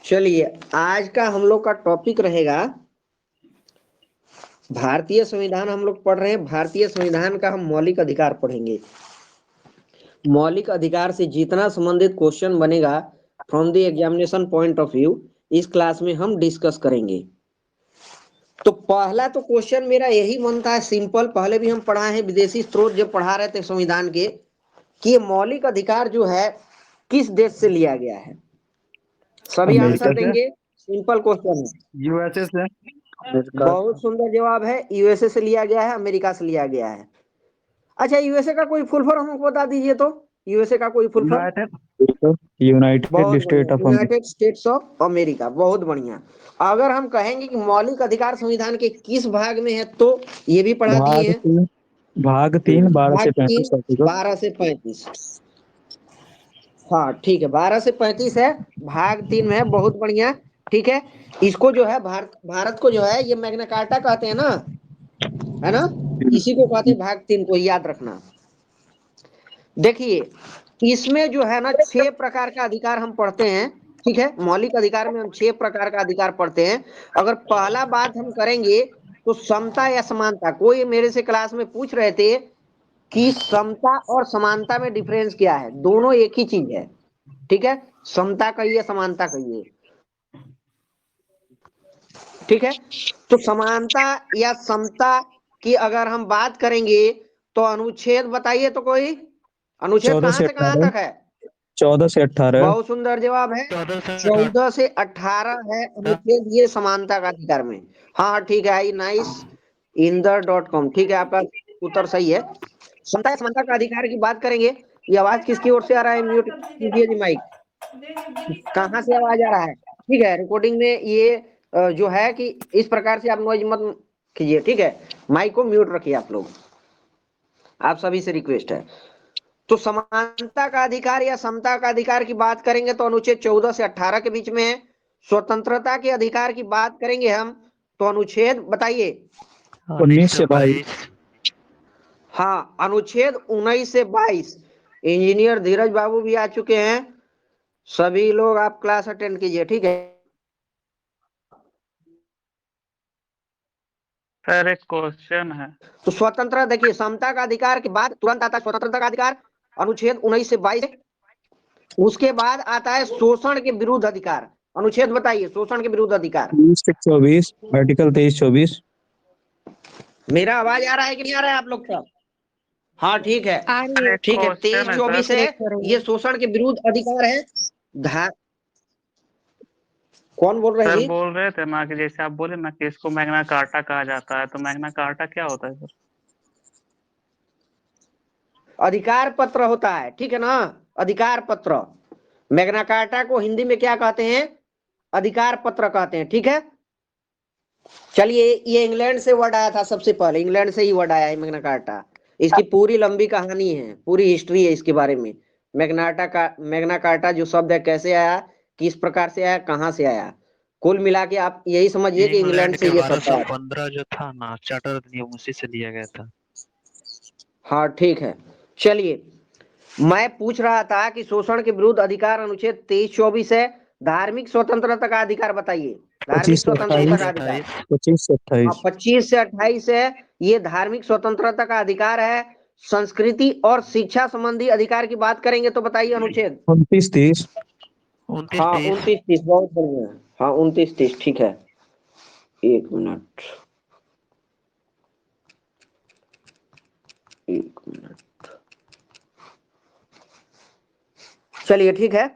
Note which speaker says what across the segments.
Speaker 1: चलिए, आज का हम लोग का टॉपिक रहेगा भारतीय संविधान। हम लोग पढ़ रहे हैं भारतीय संविधान का, हम मौलिक अधिकार पढ़ेंगे। मौलिक अधिकार से जितना संबंधित क्वेश्चन बनेगा from the examination point of view, इस क्लास में हम डिस्कस करेंगे। तो पहला तो क्वेश्चन मेरा यही बनता है सिंपल, पहले भी हम पढ़ाए हैं विदेशी स्रोत जब पढ़ा रहे थे संविधान के, कि ये मौलिक अधिकार जो है किस देश से लिया गया है। सभी
Speaker 2: अमेरिका
Speaker 1: आंसर
Speaker 2: से,
Speaker 1: देंगे, सिंपल क्वेश्चन है।
Speaker 2: यूएसए से,
Speaker 1: बहुत सुंदर जवाब है, यूएसए से लिया गया है, अमेरिका से लिया गया है। अच्छा, यूएसए का कोई फुल फॉर्म हमको बता दीजिए तो, यूएसए का कोई फुल फॉर्म।
Speaker 2: यूनाइटेड
Speaker 1: बहुत
Speaker 2: स्टेट
Speaker 1: बढ़िया,
Speaker 2: of America.
Speaker 1: United states of America, बहुत बढ़िया। अगर हम कहेंगे कि मौलिक अधिकार संविधान के किस भाग में है, तो ये भी पढ़ा दिए हैं।
Speaker 2: भाग 3 12
Speaker 1: भाग
Speaker 2: से 35
Speaker 1: 3
Speaker 2: आर्टिकल।
Speaker 1: 12 से 35। हाँ ठीक है, 12 से 35 है, भाग 3 में है, बहुत बढ़िया। ठीक है, इसको जो है भारत को जो है ये मैग्ना कार्टा कहते हैं ना, है ना, इसी को कहते हैं भाग 3 को, याद रखना। देखिए, इसमें जो है ना 6 प्रकार का अधिकार हम पढ़ते हैं। ठीक है, मौलिक अधिकार में हम 6 प्रकार का अधिकार पढ़ते हैं। अगर पहला बात हम करेंगे तो समता या समानता। कोई मेरे से क्लास में पूछ रहे थे कि समता और समानता में डिफरेंस क्या है, दोनों एक ही चीज है। ठीक है, समता कहिए समानता कहिए। ठीक है, तो समानता या समता की अगर हम बात करेंगे तो अनुच्छेद बताइए तो, कोई अनुच्छेद
Speaker 2: 14
Speaker 1: कहां
Speaker 2: से
Speaker 1: से कहां
Speaker 2: 18,
Speaker 1: तक है।
Speaker 2: 14 से 18।
Speaker 1: बहुत सुंदर जवाब है, 14 से 18 है अनुच्छेद, ये समानता का अधिकार में। हाँ हाँ ठीक है, आई नाइस इंदर.com, ठीक है, आपका उत्तर सही है। समता या समानता का अधिकार की बात करेंगे। ये आवाज किसकी ओर से आ रहा है, म्यूट कीजिए जी माइक। कहाँ से आवाज आ रहा है। ठीक है, रिकॉर्डिंग में ये जो है कि इस प्रकार से आप नॉइज मत कीजिए। ठीक है, माइक को म्यूट रखिए आप लोग, आप सभी से रिक्वेस्ट है। तो समानता का अधिकार या समता का अधिकार की बात करेंगे तो अनुच्छेद 14 से 18 के बीच में है। स्वतंत्रता के अधिकार की बात करेंगे हम तो अनुच्छेद बताइए।
Speaker 2: 19 से 22।
Speaker 1: हाँ, अनुच्छेद 19 से 22। इंजीनियर धीरज बाबू भी आ चुके हैं, सभी लोग आप क्लास अटेंड कीजिए। ठीक है,
Speaker 3: सर एक क्वेश्चन है।
Speaker 1: तो स्वतंत्रता, देखिए समता का अधिकार के बाद तुरंत आता है स्वतंत्रता का अधिकार, अनुच्छेद 19 से 22। उसके बाद आता है शोषण के विरुद्ध अधिकार। अनुच्छेद बताइए, शोषण के विरुद्ध अधिकार।
Speaker 2: 23 से 24, आर्टिकल 23-24।
Speaker 1: मेरा आवाज आ रहा है कि नहीं आ रहा है आप लोग का। हाँ ठीक है, ठीक है, 23-24 है, ये शोषण के विरुद्ध अधिकार है। कौन बोल रहे हैं
Speaker 3: सर
Speaker 1: जी।
Speaker 3: बोल रहे थे ना कि जैसे आप बोले ना कि इसको मैग्ना कार्टा कहा जाता है, तो मैग्ना कार्टा क्या होता है सर।
Speaker 1: अधिकार पत्र होता है, ठीक है ना, अधिकार पत्र। मैग्ना कार्टा को हिंदी में क्या कहते हैं, अधिकार पत्र कहते हैं। ठीक है, चलिए, ये इंग्लैंड से वर्ड आया था, सबसे पहले इंग्लैंड से ही वर्ड आया है मैग्ना कार्टा। इसकी पूरी लंबी कहानी है, पूरी हिस्ट्री है इसके बारे में। मैग्ना कार्टा जो शब्द है कैसे आया, किस प्रकार से आया, कहां से आया, कुल मिला के आप यही समझिए कि इंग्लैंड से ये शब्द आया।
Speaker 4: 1215 जो था ना, चार्टर अधिनियम, उसी से लिया गया था।
Speaker 1: हाँ ठीक है, चलिए, मैं पूछ रहा था कि शोषण के विरुद्ध अधिकार अनुच्छेद 23-24 है। धार्मिक स्वतंत्रता का अधिकार बताइए, धार्मिक
Speaker 2: 25 से
Speaker 1: स्वतंत्रता का
Speaker 2: 28,
Speaker 1: अधिकार।
Speaker 2: 25 से 28।
Speaker 1: 25 से 28 है, ये धार्मिक स्वतंत्रता का अधिकार है। संस्कृति और शिक्षा संबंधी अधिकार की बात करेंगे तो बताइए अनुच्छेद।
Speaker 2: 29-30।
Speaker 1: हाँ 29-30, बहुत बढ़िया। हाँ 29-30, ठीक है, एक मिनट, एक मिनट, चलिए ठीक है।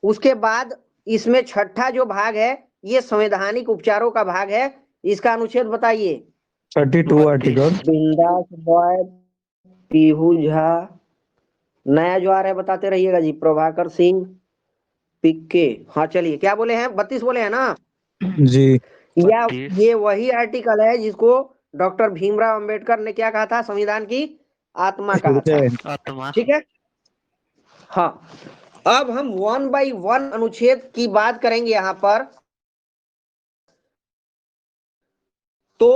Speaker 1: उसके बाद इसमें छठा जो भाग है, ये संवैधानिक उपचारों का भाग है। इसका अनुच्छेद बताइए।
Speaker 2: 32 आर्टिकल।
Speaker 1: बिंदास बॉय, पीहू झा, नया जो आ रहा है बताते रहिएगा जी, प्रभाकर सिंह, पिक्के। हाँ चलिए, क्या बोले हैं, 32 बोले हैं ना
Speaker 2: जी।
Speaker 1: या ये वही आर्टिकल है जिसको डॉक्टर भीमराव अंबेडकर ने क्या कहा था, संविधान की आत्मा कहा था।
Speaker 4: आत्मा।
Speaker 1: ठीक है, हाँ, अब हम 1 बाई 1 अनुच्छेद की बात करेंगे यहां पर। तो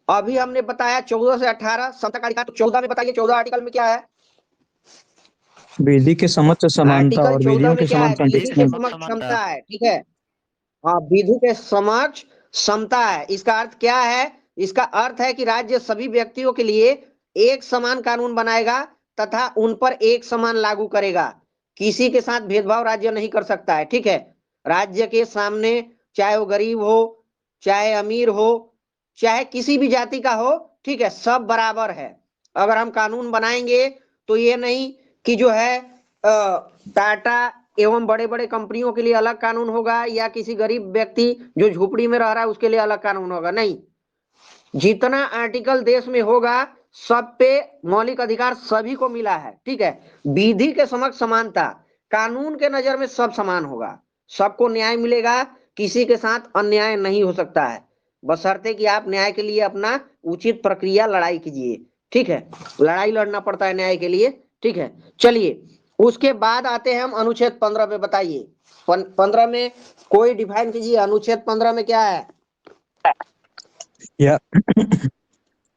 Speaker 1: अभी हमने बताया 14 से 18 समता का अधिकार, तो 14 में बताइए, 14 आर्टिकल में क्या है।
Speaker 2: विधि के समक्ष समानता
Speaker 1: आर्टिकल
Speaker 2: और
Speaker 1: 14
Speaker 2: विधियों
Speaker 1: में
Speaker 2: के
Speaker 1: क्या है,
Speaker 2: समान
Speaker 1: विधि के
Speaker 2: कंडीशनल।
Speaker 1: समक्ष समता है। ठीक है, हाँ, विधि के समक्ष समता है। इसका अर्थ क्या है? इसका अर्थ है कि राज्य सभी व्यक्तियों के लिए एक समान कानून बनाएगा तथा उन पर एक समान लागू करेगा। किसी के साथ भेदभाव राज्य नहीं कर सकता है, ठीक है। राज्य के सामने चाहे वो गरीब हो, चाहे अमीर हो, चाहे किसी भी जाति का हो, ठीक है, सब बराबर है। अगर हम कानून बनाएंगे तो ये नहीं कि जो है टाटा एवं बड़े बड़े कंपनियों के लिए अलग कानून होगा या किसी गरीब व्यक्ति जो झोपड़ी में रह रहा है उसके लिए अलग कानून होगा, नहीं। जितना आर्टिकल देश में होगा सब पे मौलिक अधिकार सभी को मिला है, ठीक है। विधि के समक्ष समानता, कानून के नजर में सब समान होगा, सबको न्याय मिलेगा, किसी के साथ अन्याय नहीं हो सकता है, बशर्ते कि आप न्याय के लिए अपना उचित प्रक्रिया लड़ाई कीजिए, ठीक है। लड़ाई लड़ना पड़ता है न्याय के लिए, ठीक है। चलिए उसके बाद आते हैं हम अनुच्छेद 15 पे। बताइए 15 में कोई डिफाइन कीजिए, अनुच्छेद 15 में क्या है?
Speaker 2: या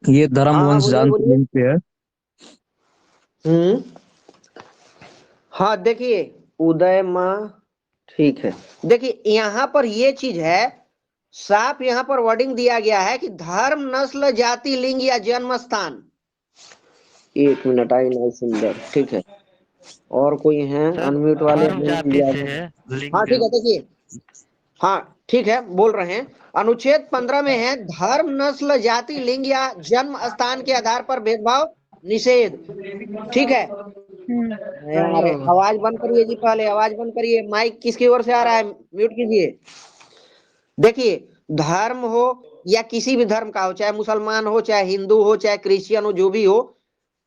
Speaker 2: ये धर्म
Speaker 1: हाँ
Speaker 2: वंश
Speaker 1: बोलिए
Speaker 2: जात
Speaker 1: बोलिए।
Speaker 2: लिंग पे है।
Speaker 1: हाँ देखिए उदय माँ, ठीक है। देखिए यहाँ पर ये चीज है, साफ यहाँ पर वर्डिंग दिया गया है कि धर्म, नस्ल, जाति, लिंग या जन्म स्थान। 1 मिनट, आई नहीं सुंदर, ठीक है। और कोई है
Speaker 4: सर
Speaker 1: अनम्यूट वाले?
Speaker 4: धर्म जाति से है,
Speaker 1: हाँ
Speaker 4: लिंग।
Speaker 1: ठीक है, देखिए, हाँ ठीक है, बोल रहे हैं। अनुच्छेद 15 में है धर्म, नस्ल, जाति, लिंग या जन्म स्थान के आधार पर भेदभाव निषेध, ठीक है। यार आवाज बंद करिए जी, पहले आवाज बंद करिए। माइक किसकी ओर से आ रहा है, म्यूट कीजिए। देखिए धर्म हो या किसी भी धर्म का हो, चाहे मुसलमान हो, चाहे हिंदू हो, चाहे क्रिश्चियन हो, जो भी हो,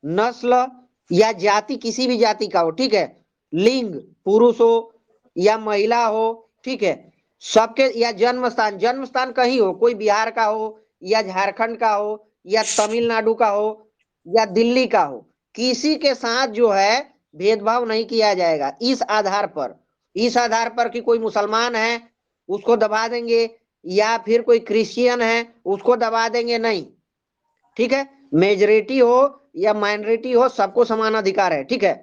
Speaker 1: नस्ल या जाति किसी भी जाति का हो, ठीक है। लिंग पुरुष हो या महिला हो, ठीक है, सबके, या जन्म स्थान, जन्म स्थान कहीं हो, कोई बिहार का हो या झारखंड का हो या तमिलनाडु का हो या दिल्ली का हो, किसी के साथ जो है भेदभाव नहीं किया जाएगा इस आधार पर। इस आधार पर कि कोई मुसलमान है उसको दबा देंगे या फिर कोई क्रिश्चियन है उसको दबा देंगे, नहीं, ठीक है। मेजोरिटी हो या माइनॉरिटी हो, सबको समान अधिकार है, ठीक है।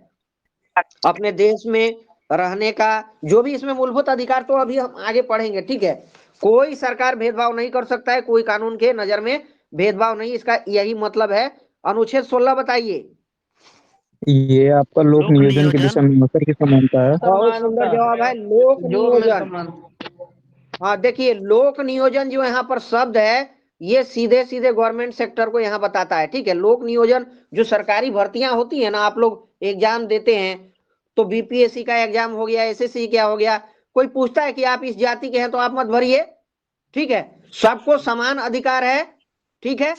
Speaker 1: अपने देश में रहने का जो भी इसमें मूलभूत अधिकार, तो अभी हम आगे पढ़ेंगे, ठीक है। कोई सरकार भेदभाव नहीं कर सकता है, कोई कानून के नजर में भेदभाव नहीं, इसका यही मतलब है। अनुच्छेद 16 बताइए।
Speaker 2: ये आपका लोक
Speaker 4: लोक
Speaker 2: नियोजन के दिशा
Speaker 4: नियोजन।
Speaker 2: में अवसर की समानता है।
Speaker 1: बहुत सुंदर जवाब है, लोक नियोजन। हाँ देखिए लोक नियोजन जो यहाँ पर शब्द है ये सीधे सीधे गवर्नमेंट सेक्टर को यहाँ बताता है, ठीक है। लोक नियोजन जो सरकारी भर्तियां होती है ना, आप लोग एग्जाम देते हैं तो बीपीएससी का एग्जाम हो गया, एसएससी क्या हो गया, कोई पूछता है कि आप इस जाति के हैं तो आप मत भरिए, ठीक है। सबको समान अधिकार है, ठीक है।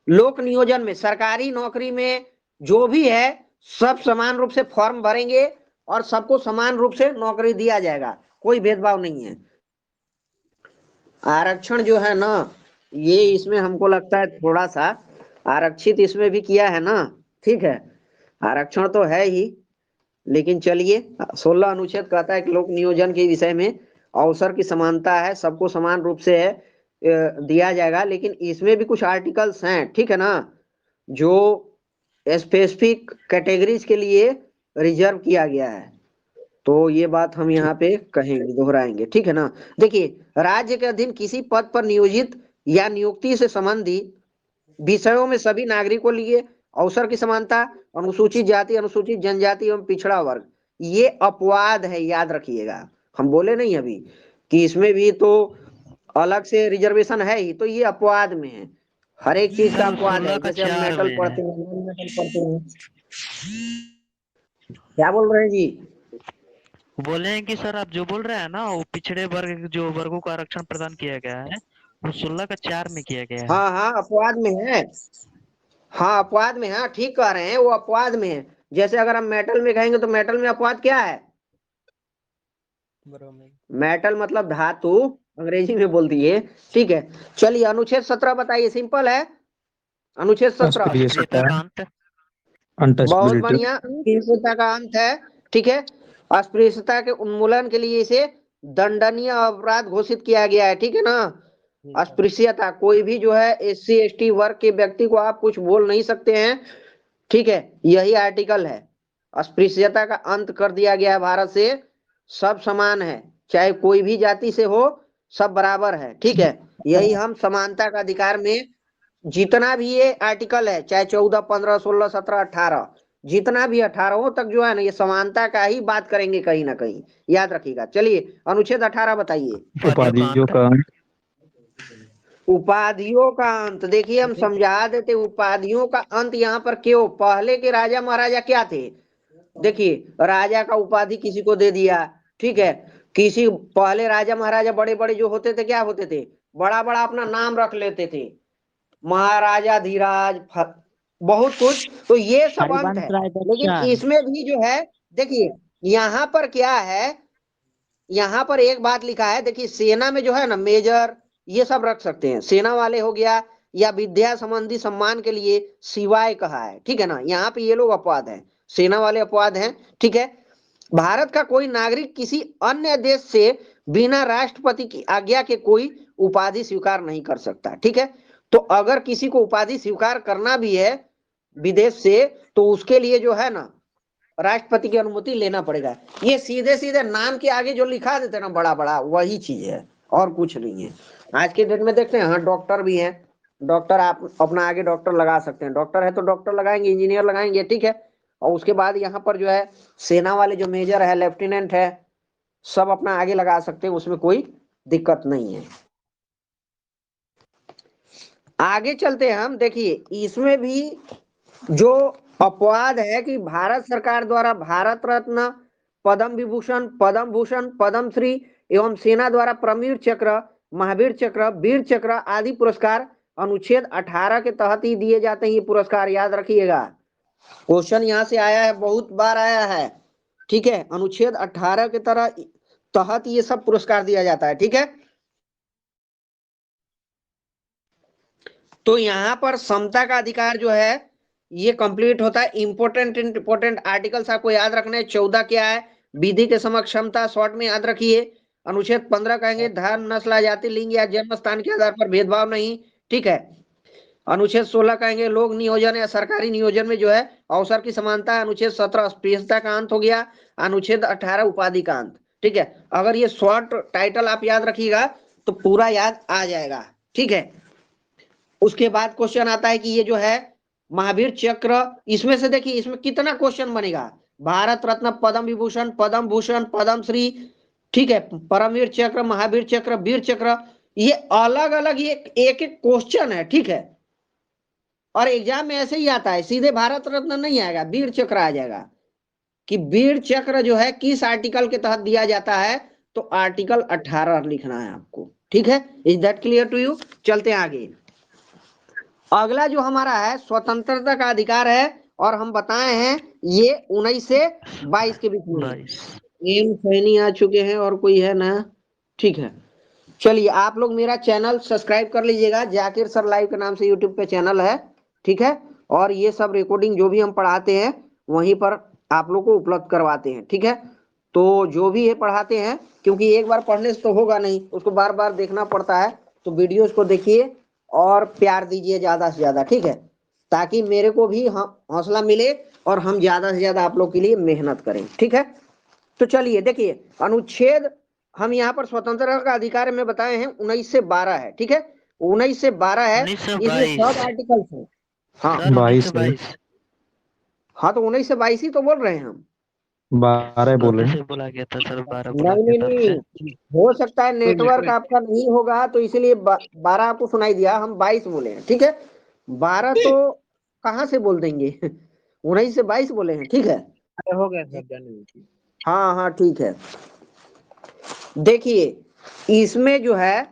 Speaker 1: लोक नियोजन में सरकारी नौकरी में जो भी है सब समान रूप से फॉर्म भरेंगे और सबको समान रूप से नौकरी दिया जाएगा, कोई भेदभाव नहीं है। आरक्षण जो है ना, ये इसमें हमको लगता है थोड़ा सा आरक्षित इसमें भी किया है ना, ठीक है। आरक्षण तो है ही, लेकिन चलिए 16 अनुच्छेद कहता है कि लोक नियोजन के विषय में अवसर की समानता है, सबको समान रूप से है दिया जाएगा। लेकिन इसमें भी कुछ आर्टिकल्स हैं, ठीक है ना, जो स्पेसिफिक कैटेगरीज के लिए रिजर्व किया गया है। तो ये बात हम यहाँ पे कहेंगे, दोहराएंगे, ठीक है ना। देखिए राज्य के अधीन किसी पद पर नियोजित या नियुक्ति से संबंधित विषयों में सभी नागरिकों लिए अवसर की समानता, अनुसूचित जाति, अनुसूचित जनजाति एवं पिछड़ा वर्ग, ये अपवाद है, याद रखिएगा। हम बोले नहीं अभी कि इसमें भी तो अलग से रिजर्वेशन है ही, तो ये अपवाद में है, हर एक चीज का
Speaker 4: सर
Speaker 1: अपवाद है।
Speaker 4: 16 का
Speaker 1: जैसे हम
Speaker 4: 4
Speaker 1: मेटल
Speaker 4: में है।
Speaker 1: पढ़ते हैं, नॉन मेटल पढ़ते हैं। क्या बोल रहे हैं जी?
Speaker 4: बोले हैं कि सर आप जो बोल रहे हैं ना, वो पिछड़े वर्ग जो वर्गों को आरक्षण प्रदान किया गया है, वो 16 का 4 में किया गया है।
Speaker 1: हाँ हाँ अपवाद में है, हाँ अपवाद में है, हाँ, ठीक कह रहे हैं, वो अपवाद में है। जैसे अगर हम मेटल में कहेंगे तो मेटल में अपवाद क्या है? मेटल मतलब धातु, अंग्रेजी में बोल दिए, ठीक है। चलिए अनुच्छेद 17 बताइए, सिंपल है। अनुच्छेद 17
Speaker 2: अस्पृश्यता
Speaker 4: अस्पृश्यता
Speaker 2: है,
Speaker 4: का अंत।
Speaker 1: बहुत
Speaker 2: अनटचबिलिटी।
Speaker 1: बढ़िया, अस्पृश्यता का अंत है, ठीक है। अस्पृश्यता के उन्मूलन के लिए इसे दंडनीय अपराध घोषित किया गया है, ठीक है ना। अस्पृश्यता, कोई भी जो है एससी एसटी वर्ग के व्यक्ति को आप कुछ बोल नहीं सकते हैं, ठीक है, यही आर्टिकल है। अस्पृश्यता का अंत कर दिया गया है भारत से, सब समान है, चाहे कोई भी जाति से हो, सब बराबर है, ठीक है। यही हम समानता का अधिकार में जितना भी ये आर्टिकल है, चाहे 14, 15, 16, 17, 18, जितना भी 18 तक जो है ना, ये समानता का ही बात करेंगे कहीं ना कहीं, याद रखिएगा। चलिए अनुच्छेद 18 बताइए।
Speaker 2: उपाधियों का अंत।
Speaker 1: उपाधियों का अंत, देखिए हम समझा देते। उपाधियों का अंत यहाँ पर क्यों? पहले के राजा महाराजा क्या थे? देखिए, राजा का उपाधि किसी को दे दिया, ठीक है। किसी पहले राजा महाराजा बड़े बड़े जो होते थे, क्या होते थे? बड़ा बड़ा अपना नाम रख लेते थे, महाराजा धीराज, बहुत कुछ। तो ये सब अंत है। लेकिन इसमें भी जो है, देखिए यहाँ पर क्या है, यहाँ पर एक बात लिखा है, देखिए सेना में जो है ना मेजर, ये सब रख सकते हैं, सेना वाले हो गया, या विद्या संबंधी सम्मान के लिए सिवाय कहा है, ठीक है ना। यहाँ पे ये लोग अपवाद हैं, सेना वाले अपवाद हैं, ठीक है। भारत का कोई नागरिक किसी अन्य देश से बिना राष्ट्रपति की आज्ञा के कोई उपाधि स्वीकार नहीं कर सकता, ठीक है। तो अगर किसी को उपाधि स्वीकार करना भी है विदेश से, तो उसके लिए जो है ना राष्ट्रपति की अनुमति लेना पड़ेगा। ये सीधे सीधे नाम के आगे जो लिखा देते ना बड़ा बड़ा, वही चीज है और कुछ नहीं है। आज के डेट में देखते हैं, हाँ डॉक्टर भी हैं, डॉक्टर आप अपना आगे डॉक्टर लगा सकते हैं, डॉक्टर है तो डॉक्टर लगाएंगे, इंजीनियर लगाएंगे, ठीक है। और उसके बाद यहाँ पर जो है सेना वाले जो मेजर है, लेफ्टिनेंट है, सब अपना आगे लगा सकते हैं, उसमें कोई दिक्कत नहीं है। आगे चलते हैं हम। देखिए इसमें भी जो अपवाद है कि भारत सरकार द्वारा भारत रत्न, पद्म विभूषण, पद्म भूषण, पद्म श्री एवं सेना द्वारा परमवीर चक्र, महावीर चक्र, वीर चक्र आदि पुरस्कार अनुच्छेद 18 के तहत ही दिए जाते हैं। ये पुरस्कार याद रखिएगा, क्वेश्चन यहाँ से आया है, बहुत बार आया है, ठीक है। अनुच्छेद 18 के तहत ये सब पुरस्कार दिया जाता है, ठीक है। तो यहाँ पर समता का अधिकार जो है ये कंप्लीट होता है। इंपोर्टेंट आर्टिकल्स आपको याद रखना है। 14 क्या है? विधि के समक्ष क्षमता, शॉर्ट में याद रखिए। अनुच्छेद 15 कहेंगे धर्म, नस्ल, जाति, लिंग या जन्म स्थान के आधार पर भेदभाव नहीं, ठीक है। अनुच्छेद 16 कहेंगे लोक नियोजन या सरकारी नियोजन में जो है अवसर की समानता है। अनुच्छेद 17 स्पेशता का अंत हो गया। अनुच्छेद 18 उपाधि का अंत, ठीक है। अगर ये शॉर्ट टाइटल आप याद रखिएगा तो पूरा याद आ जाएगा, ठीक है। उसके बाद क्वेश्चन आता है कि ये जो है महावीर चक्र, इसमें से देखिए इसमें कितना क्वेश्चन बनेगा। भारत रत्न, पद्म विभूषण, पद्म भूषण, पद्म श्री, ठीक है, परमवीर चक्र, महावीर चक्र, वीर चक्र, ये अलग अलग ये एक एक क्वेश्चन है, ठीक है। और एग्जाम में ऐसे ही आता है, सीधे भारत रत्न नहीं आएगा, वीर चक्र आ जाएगा कि वीर चक्र जो है किस आर्टिकल के तहत दिया जाता है। तो आर्टिकल 18 लिखना है आपको, ठीक है। Is that clear to you? चलते हैं आगे। अगला जो हमारा है स्वतंत्रता का अधिकार है, और हम बताए हैं ये 19 से 22 के बीच में। एम सैनी आ चुके हैं और कोई है ना, ठीक है। चलिए आप लोग मेरा चैनल सब्सक्राइब कर लीजिएगा, जाकिर सर लाइव के नाम से यूट्यूब पे चैनल है, ठीक है। और ये सब रिकॉर्डिंग जो भी हम पढ़ाते हैं वहीं पर आप लोग को उपलब्ध करवाते हैं, ठीक है। तो जो भी ये पढ़ाते हैं, क्योंकि एक बार पढ़ने से तो होगा नहीं, उसको बार बार देखना पड़ता है। तो वीडियोस को देखिए और प्यार दीजिए ज्यादा से ज्यादा, ठीक है, ताकि मेरे को भी हौसला मिले और हम ज्यादा से ज्यादा आप लोग के लिए मेहनत करें, ठीक है। तो चलिए देखिए अनुच्छेद, हम यहाँ पर स्वतंत्रता का अधिकार में बताए हैं 19 से 12 है, ठीक है। 19 से 12 है, इसमें सब आर्टिकल है। हाँ
Speaker 2: 22 है।
Speaker 1: हाँ तो 19 से 22 ही तो बोल रहे हैं हम,
Speaker 2: 12 बोले हैं।
Speaker 4: बोला गया था सर, 12
Speaker 1: नहीं, हो सकता है नेटवर्क आपका नहीं होगा तो इसीलिए 12 आपको सुनाई दिया, हम 22 बोले हैं, ठीक है। 12 तो कहाँ से बोल देंगे 19 से 22 बोले हैं, ठीक है।
Speaker 5: हो गया सर,
Speaker 1: हाँ हाँ ठीक है। देखिए इसमें जो है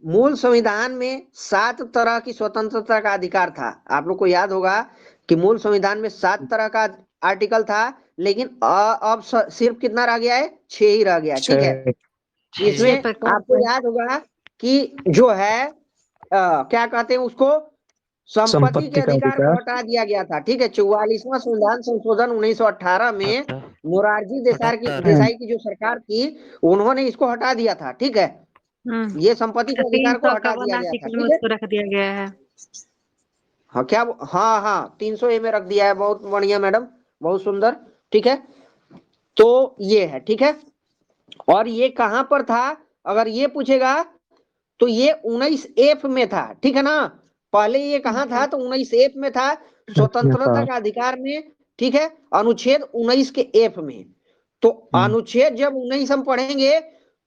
Speaker 1: मूल संविधान में 7 तरह की स्वतंत्रता का अधिकार था। आप लोग को याद होगा कि मूल संविधान में 7 तरह का आर्टिकल था, लेकिन अब सिर्फ कितना रह गया है? 6 ही रह गया, ठीक है। इसमें आपको याद होगा कि जो है क्या कहते हैं उसको, संपत्ति के अधिकार को हटा दिया गया था, ठीक है। 44वां संविधान संशोधन 1918 में मोरारजी देसाई की जो सरकार थी उन्होंने इसको हटा दिया था, ठीक है। ये संपत्ति के अधिकार को हटा दिया गया था, ठीक है।
Speaker 5: रख दिया गया है।
Speaker 1: हाँ क्या? हाँ हाँ 300A में रख दिया है, बहुत बढ़िया मैडम, बहुत सुंदर, ठीक है। तो ये है, ठीक है। और ये कहां पर था? अगर ये पूछेगा तो ये 19F में था, ठीक है ना। पहले ये कहाँ था, तो 19F में था, स्वतंत्रता का अधिकार में, ठीक है, अनुच्छेद 19 के F में। तो अनुच्छेद जब 19 हम पढ़ेंगे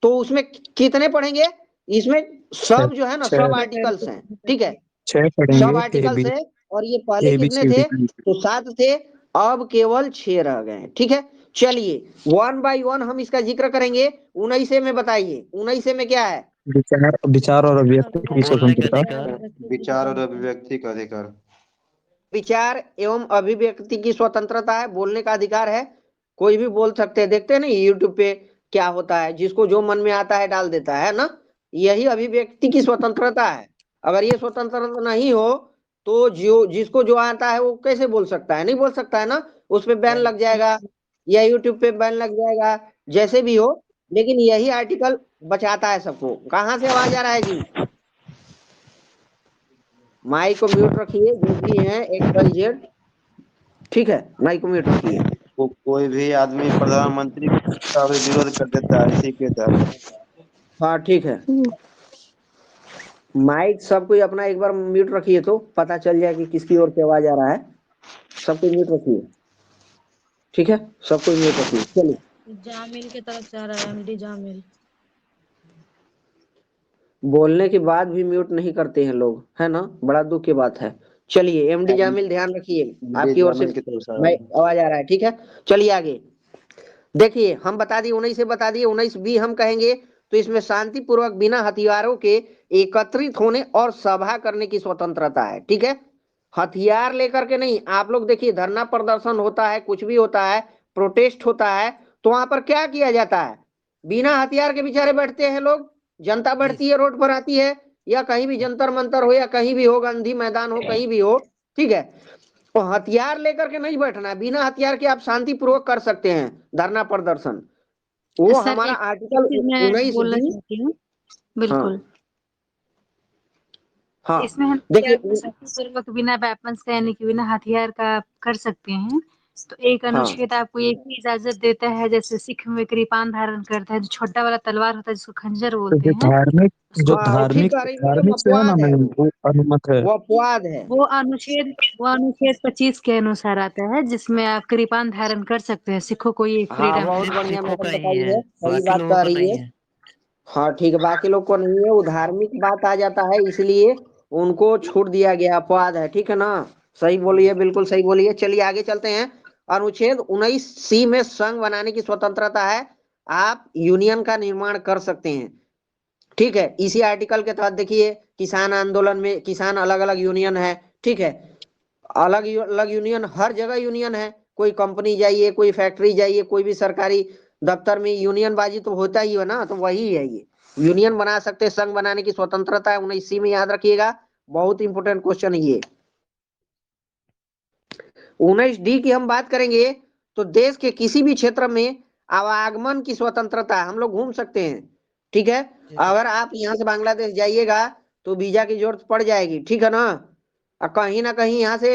Speaker 1: तो उसमें कितने पढ़ेंगे, इसमें सब जो है ना सब आर्टिकल्स हैं, ठीक है,
Speaker 2: 6 पढ़ेंगे।
Speaker 1: सब आर्टिकल्स है। और ये पहले कितने थे, तो 7 थे, अब केवल 6 रह गए, ठीक है। चलिए 1 बाय 1 हम इसका जिक्र करेंगे। 19 में बताइए, 19 में क्या है,
Speaker 2: विचार और अभिव्यक्ति की स्वतंत्रता।
Speaker 6: विचार और अभिव्यक्ति का अधिकार।
Speaker 1: विचार एवं अभिव्यक्ति की स्वतंत्रता है, बोलने का अधिकार है, कोई भी बोल सकते हैं। देखते हैं ना यूट्यूब पे क्या होता है, जिसको जो मन में आता है डाल देता है ना, यही अभिव्यक्ति की स्वतंत्रता है। अगर ये स्वतंत्रता नहीं हो तो जो जिसको जो आता है वो कैसे बोल सकता है, नहीं बोल सकता है ना, उस पे बैन लग जाएगा या यूट्यूब पे बैन लग जाएगा, जैसे भी हो। लेकिन यही आर्टिकल बचाता है सबको। कहाँ से आवाज आ रहा है जी, माइक को म्यूट रखिए, जो भी है XYZ, ठीक है, माइक को म्यूट रखिए।
Speaker 6: कोई भी आदमी प्रधानमंत्री का भी विरोध कर देता है इसी के तहत।
Speaker 1: हाँ ठीक है, माइक सब कोई अपना एक बार म्यूट रखिए तो पता चल जाए कि किसकी ओर से आवाज आ रहा है। सब कोई म्यूट रखिए, ठीक है, सब कोई म्यूट रखिए। चलिए,
Speaker 7: जामिल की तरफ से आ रहा है, MD जामिल।
Speaker 1: बोलने के बाद भी म्यूट नहीं करते हैं लोग, है ना, बड़ा दुख की बात है। चलिए MD जामिल ध्यान रखिए, आपकी ओर से मैं आवाज आ रहा है, ठीक है। चलिए आगे देखिए, हम बता दिए 19 से बता दिए। 19B हम कहेंगे तो इसमें शांतिपूर्वक बिना हथियारों के एकत्रित होने और सभा करने की स्वतंत्रता है, ठीक है। हथियार लेकर के नहीं, आप लोग देखिए धरना प्रदर्शन होता है, कुछ भी होता है, प्रोटेस्ट होता है, तो वहां पर क्या किया जाता है, बिना हथियार के बेचारे बैठते हैं लोग, जनता बैठती है, रोड पर आती है, या कहीं भी जंतर मंतर हो या कहीं भी हो, गांधी मैदान हो, कहीं भी हो, ठीक है। तो हथियार लेकर के नहीं बैठना, बिना हथियार के आप शांतिपूर्वक कर सकते हैं धरना प्रदर्शन। वो
Speaker 7: सर,
Speaker 1: हमारा
Speaker 7: एक
Speaker 1: आर्टिकल
Speaker 7: चीज मैं
Speaker 1: 19
Speaker 7: बोलना
Speaker 1: डी।
Speaker 7: चाहती हूँ। बिल्कुल।
Speaker 1: हाँ
Speaker 7: इसमें हम
Speaker 1: देखिए,
Speaker 7: शांतिपूर्वक बिना वेपन्स का यानी कि बिना हथियार का कर सकते हैं। तो एक अनुच्छेद आपको ये भी इजाजत देता है, जैसे सिख में कृपान धारण करता है, जो छोटा वाला तलवार होता है जिसको खंजर बोलते
Speaker 2: जो
Speaker 7: हैं।
Speaker 2: धार्मिक जो
Speaker 1: हाँ, वो ठीक
Speaker 2: धार्मिक
Speaker 1: कह रही है,
Speaker 2: धार्मिक से है ना,
Speaker 1: अपवाद है,
Speaker 2: मैम, वो अनुमत है।
Speaker 1: वो अपवाद है।
Speaker 7: वो अनुच्छेद 25 के अनुसार आता है, जिसमें आप कृपान धारण कर सकते हैं। सिखों को ये
Speaker 1: हाँ
Speaker 7: फ्रीडम
Speaker 1: बहुत
Speaker 7: है।
Speaker 1: बढ़िया
Speaker 4: सिखों का
Speaker 1: मैडम
Speaker 4: ही
Speaker 1: बताई
Speaker 4: है,
Speaker 1: है, सही
Speaker 4: बाकी
Speaker 1: बात
Speaker 4: लोगों
Speaker 1: कह
Speaker 4: को
Speaker 1: रही
Speaker 4: नहीं
Speaker 1: है।
Speaker 4: है।
Speaker 1: हाँ ठीक है, बाकी लोग को नहीं है, वो धार्मिक बात आ जाता है, इसलिए उनको छूट दिया गया, अपवाद है, ठीक है ना। सही बोलिए, बिल्कुल सही बोलिए। चलिए आगे चलते हैं। अनुच्छेद 19C में संघ बनाने की स्वतंत्रता है, आप यूनियन का निर्माण कर सकते हैं, ठीक है। इसी आर्टिकल के तहत देखिए, किसान आंदोलन में किसान अलग अलग यूनियन है, ठीक है, अलग अलग यूनियन, हर जगह यूनियन है। कोई कंपनी जाइए, कोई फैक्ट्री जाइए, कोई भी सरकारी दफ्तर में यूनियन बाजी तो होता ही है ना, तो वही है ये, यूनियन बना सकते हैं, संघ बनाने की स्वतंत्रता है 19C में, याद रखिएगा, बहुत इंपोर्टेंट क्वेश्चन है ये। 19D की हम बात करेंगे तो देश के किसी भी क्षेत्र में आवागमन की स्वतंत्रता, हम लोग घूम सकते हैं, ठीक है। अगर आप यहाँ से बांग्लादेश जाइएगा तो वीजा की जरूरत पड़ जाएगी, ठीक है ना। और कहीं ना कहीं यहाँ से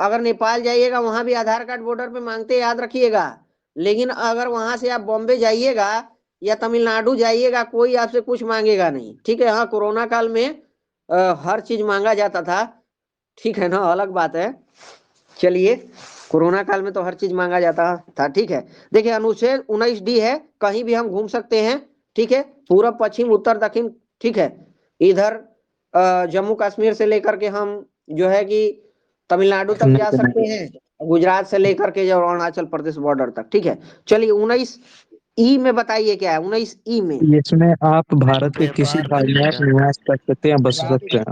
Speaker 1: अगर नेपाल जाइएगा, वहां भी आधार कार्ड बॉर्डर पे मांगते, याद रखिएगा। लेकिन अगर वहां से आप बॉम्बे जाइएगा या तमिलनाडु जाइएगा, कोई आपसे कुछ मांगेगा नहीं, ठीक है। हाँ, कोरोना काल में हर चीज मांगा जाता था, ठीक है ना, अलग बात है। चलिए, कोरोना काल में तो हर चीज मांगा जाता था, ठीक है। देखिए अनुच्छेद 19D है, कहीं भी हम घूम सकते हैं, ठीक है, पूरब पश्चिम उत्तर दक्षिण, ठीक है। इधर जम्मू कश्मीर से लेकर के हम जो है कि तमिलनाडु तक जा सकते हैं, गुजरात से लेकर के जो अरुणाचल प्रदेश बॉर्डर तक, ठीक है। चलिए 19E में बताइए क्या है, 19E में।
Speaker 2: इसमें आप भारत के किसी
Speaker 4: व्यापार
Speaker 2: भाग में
Speaker 4: करने
Speaker 2: आप
Speaker 4: का।
Speaker 2: निवास कर सकते हैं, बस सकते हैं।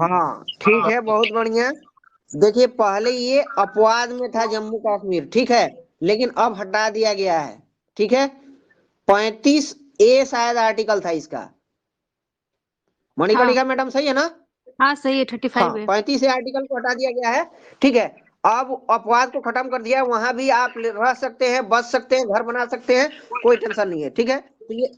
Speaker 1: हाँ ठीक है, बहुत बढ़िया। देखिए पहले ये अपवाद में था जम्मू कश्मीर, ठीक है, लेकिन अब हटा दिया गया है, ठीक है। 35A शायद आर्टिकल था इसका, मणिकर्णिका मैडम सही है ना।
Speaker 7: हाँ सही है, 35
Speaker 1: हाँ,
Speaker 7: है।
Speaker 1: 35A आर्टिकल को हटा दिया गया है, ठीक है। अब अपवाद को खत्म कर दिया है, वहां भी आप रह सकते हैं, बस सकते हैं, घर बना सकते हैं, कोई टेंशन नहीं है, ठीक है। तो ये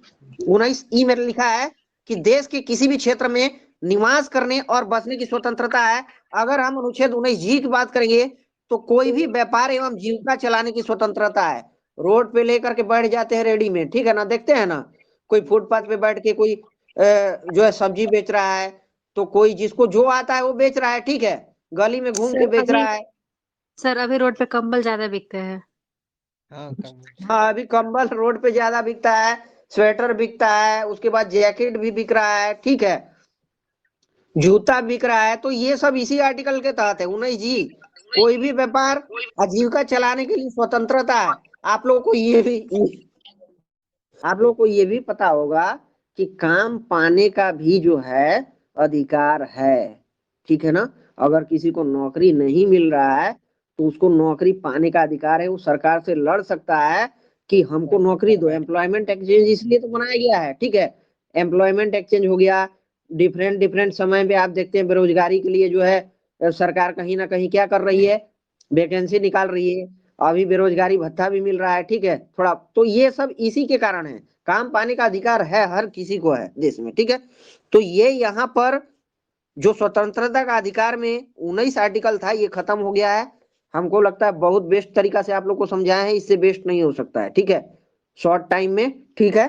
Speaker 1: 19E में लिखा है कि देश के किसी भी क्षेत्र में निवास करने और बसने की स्वतंत्रता है। अगर हम अनुच्छेद 19G की बात करेंगे तो कोई भी व्यापार एवं जीविका चलाने की स्वतंत्रता है। रोड पे लेकर के बैठ जाते हैं रेडी में, ठीक है ना, देखते हैं ना, कोई फुटपाथ पे बैठ के कोई जो है सब्जी बेच रहा है, तो कोई जिसको जो आता है वो बेच रहा है, ठीक है, गली में घूम के बेच रहा है।
Speaker 7: सर अभी रोड पे कंबल ज्यादा बिकते हैं।
Speaker 1: हाँ, अभी कंबल रोड पे ज्यादा बिकता है, स्वेटर बिकता है, उसके बाद जैकेट भी बिक रहा है, ठीक है, जूता बिक रहा है। तो ये सब इसी आर्टिकल के तहत है। 19 जी, कोई भी व्यापार आजीविका चलाने के लिए स्वतंत्रता है। आप लोगों को ये भी पता होगा कि काम पाने का भी जो है अधिकार है, ठीक है ना। अगर किसी को नौकरी नहीं मिल रहा है तो उसको नौकरी पाने का अधिकार है, वो सरकार से लड़ सकता है कि हमको नौकरी दो। एम्प्लॉयमेंट एक्सचेंज इसलिए तो बनाया गया है, ठीक है, एम्प्लॉयमेंट एक्सचेंज हो गया। डिफरेंट डिफरेंट समय पे आप देखते हैं बेरोजगारी के लिए जो है सरकार कहीं ना कहीं क्या कर रही है, वैकेंसी निकाल रही है। अभी बेरोजगारी भत्ता भी मिल रहा है, ठीक है, थोड़ा। तो ये सब इसी के कारण है। काम पाने का अधिकार है, हर किसी को है देश में, ठीक है। तो ये यहाँ पर जो स्वतंत्रता का अधिकार में 19 आर्टिकल था, ये खत्म हो गया है। हमको लगता है बहुत बेस्ट तरीका से आप लोग को समझाए हैं, इससे बेस्ट नहीं हो सकता है, ठीक है, शॉर्ट टाइम में, ठीक है।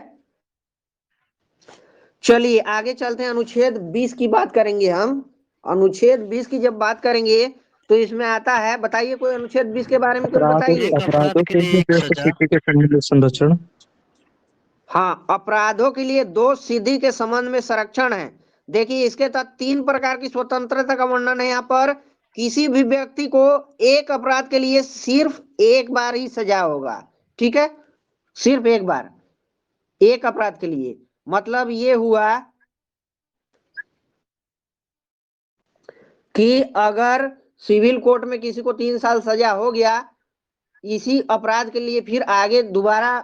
Speaker 1: चलिए आगे चलते हैं, अनुच्छेद 20 की बात करेंगे हम। अनुच्छेद 20 की जब बात करेंगे तो इसमें आता है, बताइए कोई अनुच्छेद 20 के बारे में कुछ बताइए।
Speaker 2: अपराधों के लिए सिटी के संबंध में संरक्षण।
Speaker 1: हाँ, अपराधों के लिए दोष सिद्धि के संबंध में संरक्षण है। देखिए इसके तहत 3 प्रकार की स्वतंत्रता का वर्णन है यहाँ पर। किसी भी व्यक्ति को एक अपराध के लिए सिर्फ एक बार ही सजा होगा, ठीक है, सिर्फ एक बार, एक अपराध के लिए। मतलब ये हुआ कि अगर सिविल कोर्ट में किसी को 3 साल सजा हो गया इसी अपराध के लिए, फिर आगे दोबारा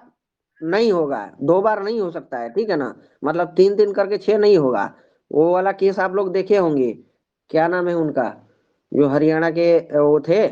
Speaker 1: नहीं होगा, 2 बार नहीं हो सकता है, ठीक है ना। मतलब 3-3 करके 6 नहीं होगा। वो वाला केस आप लोग देखे होंगे, क्या नाम है उनका, जो हरियाणा के वो थे।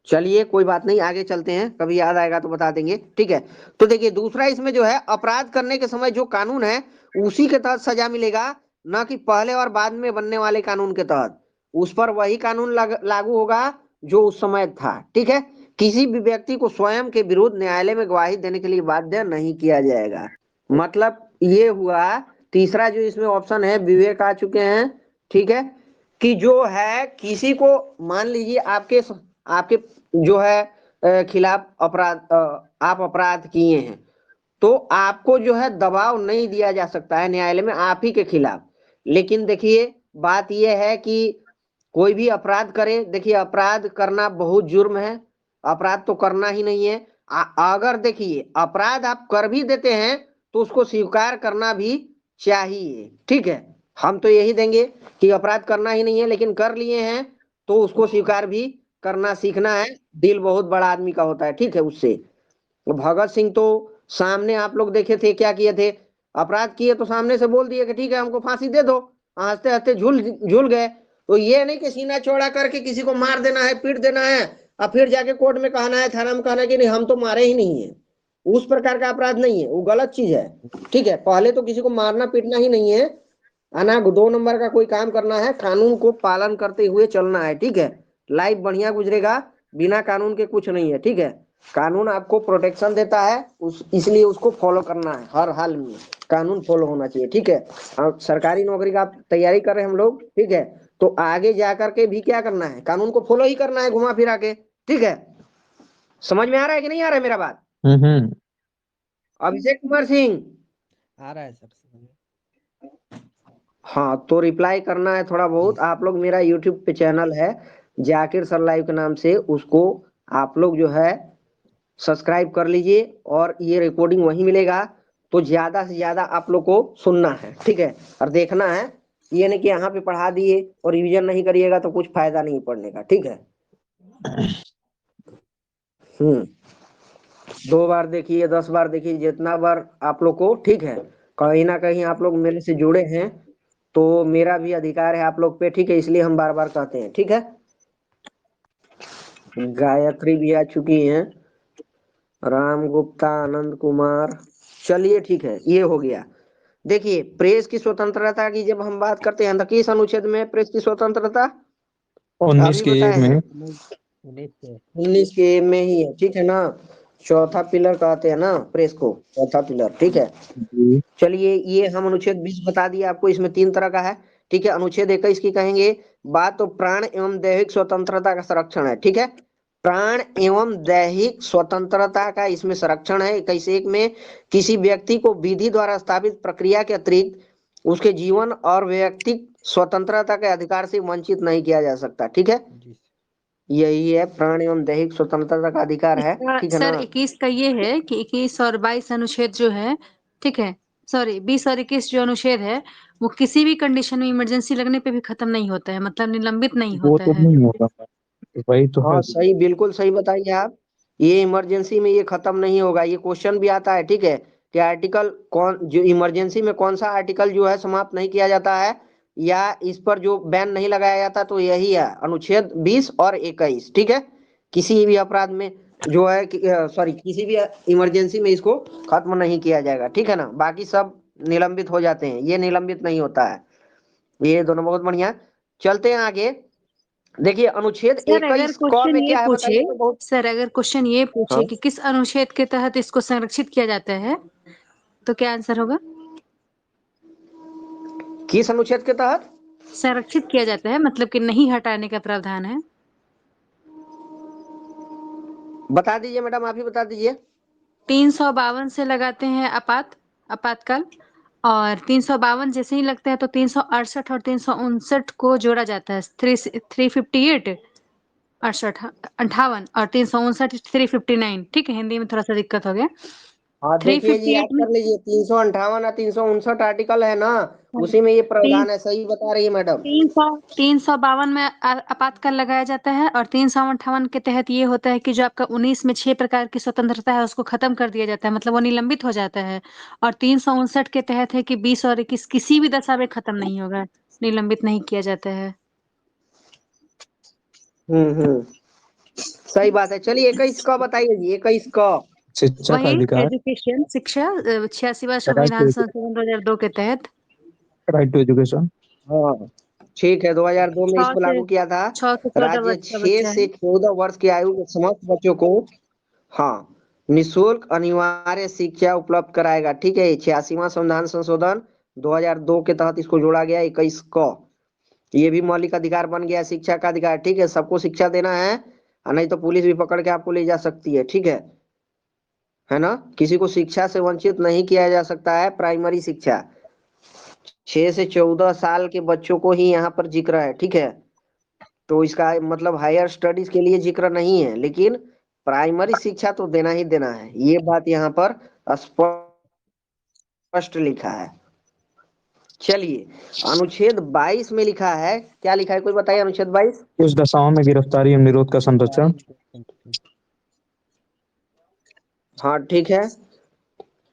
Speaker 1: चलिए कोई बात नहीं, आगे चलते हैं, कभी याद आएगा तो बता देंगे, ठीक है। तो देखिए दूसरा इसमें जो है, अपराध करने के समय जो कानून है उसी के तहत सजा मिलेगा, ना कि पहले और बाद में बनने वाले कानून के तहत। उस पर वही कानून लागू होगा जो उस समय था, ठीक है। किसी भी व्यक्ति को स्वयं के विरुद्ध न्यायालय में गवाही देने के लिए बाध्य नहीं किया जाएगा। मतलब ये हुआ तीसरा जो इसमें ऑप्शन है, विवेक आ चुके हैं, ठीक है, कि जो है किसी को मान लीजिए आपके जो है खिलाफ अपराध, आप अपराध किए हैं, तो आपको जो है दबाव नहीं दिया जा सकता है न्यायालय में आप ही के खिलाफ। लेकिन देखिए बात यह है कि कोई भी अपराध करे, देखिए अपराध करना बहुत जुर्म है, अपराध तो करना ही नहीं है। अगर देखिए अपराध आप कर भी देते हैं तो उसको स्वीकार करना भी चाहिए, ठीक है। हम तो यही देंगे कि अपराध करना ही नहीं है, लेकिन कर लिए हैं तो उसको स्वीकार भी करना सीखना है। दिल बहुत बड़ा आदमी का होता है, ठीक है। उससे भगत सिंह तो सामने आप लोग देखे थे क्या किए थे, अपराध किए तो सामने से बोल दिए कि ठीक है हमको फांसी दे दो, हंसते हंसते झूल गए। तो ये नहीं कि सीना चौड़ा करके किसी को मार देना है, पीट देना है, और फिर जाके कोर्ट में कहना है, थाना में कहना है कि नहीं हम तो मारे ही नहीं है। उस प्रकार का अपराध नहीं है, वो गलत चीज है, ठीक है। पहले तो किसी को मारना पीटना ही नहीं है, ना 2 नंबर का कोई काम करना है, कानून को पालन करते हुए चलना है, ठीक है। लाइफ बढ़िया गुजरेगा, बिना कानून के कुछ नहीं है, ठीक है। कानून आपको प्रोटेक्शन देता है, इसलिए उसको फॉलो करना है, हर हाल में कानून फॉलो होना चाहिए, ठीक है। सरकारी नौकरी का तैयारी कर रहे हैं हम लोग, ठीक है, तो आगे जाकर के भी क्या करना है, कानून को फॉलो ही करना है घुमा फिरा के, ठीक है। समझ में आ रहा है कि नहीं आ रहा है मेरा बात? अभिषेक कुमार सिंह
Speaker 5: आ रहा है सर।
Speaker 1: हाँ, तो रिप्लाई करना है थोड़ा बहुत। आप लोग मेरा यूट्यूब पे चैनल है जाकिर सर लाइव के नाम से, उसको आप लोग जो है सब्सक्राइब कर लीजिए, और ये रिकॉर्डिंग वहीं मिलेगा। तो ज्यादा से ज्यादा आप लोग को सुनना है, ठीक है, और देखना है। ये नहीं कि यहाँ पे पढ़ा दिए और रिवीजन नहीं करिएगा तो कुछ फायदा नहीं पढ़ने का, ठीक है। 2 बार देखिए, 10 बार देखिए, जितना बार आप लोग को, ठीक है। कहीं ना कहीं आप लोग मेरे से जुड़े हैं तो मेरा भी अधिकार है आप लोग पे, ठीक है, इसलिए हम बार बार कहते हैं, ठीक है। गायत्री भी आ चुकी हैं, राम गुप्ता, आनंद कुमार, चलिए ठीक है, ये हो गया। देखिए प्रेस की स्वतंत्रता की जब हम बात करते हैं तो किस अनुच्छेद में प्रेस की स्वतंत्रता?
Speaker 2: 19 के में
Speaker 1: 19 के में ही है, ठीक है ना। चौथा पिलर कहते हैं ना प्रेस को, चौथा पिलर, ठीक है।
Speaker 2: जी।
Speaker 1: चलिए ये हम अनुच्छेद 20 बता दिए आपको, इसमें 3 तरह का है, ठीक है। अनुच्छेद 21 की कहेंगे बात तो प्राण एवं दैहिक स्वतंत्रता का संरक्षण है, ठीक है। प्राण एवं दैहिक स्वतंत्रता का इसमें संरक्षण है। 21 में किसी व्यक्ति को विधि द्वारा स्थापित प्रक्रिया के अतिरिक्त उसके जीवन और व्यक्तिक स्वतंत्रता के अधिकार से वंचित नहीं किया जा सकता, ठीक है। यही है प्राण एवं दैहिक स्वतंत्रता का अधिकार है, ठीक है ना।
Speaker 7: सर 21 का ये है कि 21 और 22 अनुच्छेद जो है, ठीक है, सॉरी 20 और 21 जो अनुच्छेद है वो किसी भी कंडीशन में इमरजेंसी लगने पे भी खत्म नहीं होता है, मतलब निलंबित नहीं
Speaker 2: वो
Speaker 7: होता
Speaker 2: तो
Speaker 7: है।
Speaker 2: नहीं होगा, वही तो है।
Speaker 1: हाँ सही, बिल्कुल सही बताइए आप। ये इमरजेंसी में ये खत्म नहीं होगा, ये क्वेश्चन भी आता है, ठीक है, कि आर्टिकल कौन जो इमरजेंसी में कौन सा आर्टिकल जो है समाप्त नहीं किया जाता है या इस पर जो बैन नहीं लगाया जाता, तो यही है अनुच्छेद 20 और 21, ठीक है। किसी भी अपराध में जो है सॉरी किसी भी इमरजेंसी में इसको खत्म नहीं किया जाएगा, ठीक है ना। बाकी सब निलंबित हो जाते हैं, ये निलंबित नहीं होता है। ये दोनों बहुत बढ़िया। चलते हैं आगे। देखिए अनुच्छेद
Speaker 7: सर अगर
Speaker 1: 21 क
Speaker 7: क्वेश्चन
Speaker 1: में
Speaker 7: ये
Speaker 1: क्या है
Speaker 7: पूछे,
Speaker 1: बताइए तो बहुत।
Speaker 7: सर अगर क्वेश्चन ये पूछे
Speaker 1: हाँ,
Speaker 7: कि किस अनुच्छेद के तहत इसको संरक्षित किया जाता है, तो क्या आंसर होगा?
Speaker 1: किस अनुच्छेद के तहत
Speaker 7: संरक्षित किया जाता है मतलब कि नहीं हटाने का प्रावधान है।
Speaker 1: बता दीजिए मैडम, आप ही बता दीजिए।
Speaker 7: 352 से लगाते हैं आपातकाल, और 352 जैसे ही लगता है तो 368 और 359 को जोड़ा जाता है, 358 68 58 और 359 359, ठीक है, हिंदी में थोड़ा सा दिक्कत हो गया।
Speaker 1: हाँ देखिए जी, याद
Speaker 7: 358 में
Speaker 1: कर लीजिए 358 और 359 आर्टिकल है ना, उसी में ये प्रावधान है, सही बता रही है मैडम।
Speaker 7: 352 में आपातकाल लगाया जाता है, और 358 के तहत ये होता है कि जो आपका 19 में 6 प्रकार की स्वतंत्रता है उसको खत्म कर दिया जाता है, मतलब वो निलंबित हो जाता है। और 359 के तहत है कि 20 और 21 किसी भी दशा में खत्म नहीं होगा, निलंबित नहीं किया जाता है।
Speaker 1: सही बात है। चलिए 21 क बताइए जी, 21 क।
Speaker 2: शिक्षा का
Speaker 7: वही
Speaker 2: अधिकार,
Speaker 7: एजुकेशन, शिक्षा, 86वां
Speaker 2: राइट
Speaker 7: संविधान
Speaker 2: टू
Speaker 7: संशोधन 2002 के तहत।
Speaker 2: Right to education.
Speaker 1: हाँ ठीक है, 2002 में
Speaker 7: 6
Speaker 1: इसको
Speaker 7: से
Speaker 1: लागू किया था।
Speaker 7: 14
Speaker 1: राज्य
Speaker 7: वर्ष का
Speaker 1: 6
Speaker 7: बच्चा
Speaker 1: से
Speaker 7: है।
Speaker 1: 14 वर्ष की आयु के समस्त बच्चों को हाँ निःशुल्क अनिवार्य शिक्षा उपलब्ध कराएगा, ठीक है। 86वां संविधान संशोधन 2002 के तहत इसको जोड़ा गया 21 क। ये भी मौलिक अधिकार बन गया, शिक्षा का अधिकार, ठीक है। सबको शिक्षा देना है, और नहीं तो पुलिस भी पकड़ के आपको ले जा सकती है, ठीक है ना। किसी को शिक्षा से वंचित नहीं किया जा सकता है। प्राइमरी शिक्षा 6 से 14 साल के बच्चों को ही यहाँ पर जिक्र है, ठीक है। तो इसका मतलब हायर स्टडीज के लिए जिक्र नहीं है, लेकिन प्राइमरी शिक्षा तो देना ही देना है, ये बात यहाँ पर स्पष्ट लिखा है। चलिए अनुच्छेद 22 में लिखा है, क्या लिखा है कोई बताइए अनुच्छेद 22।
Speaker 2: कुछ दशाओं में गिरफ्तारी एवं निरोध का संरक्षण।
Speaker 1: हाँ ठीक है,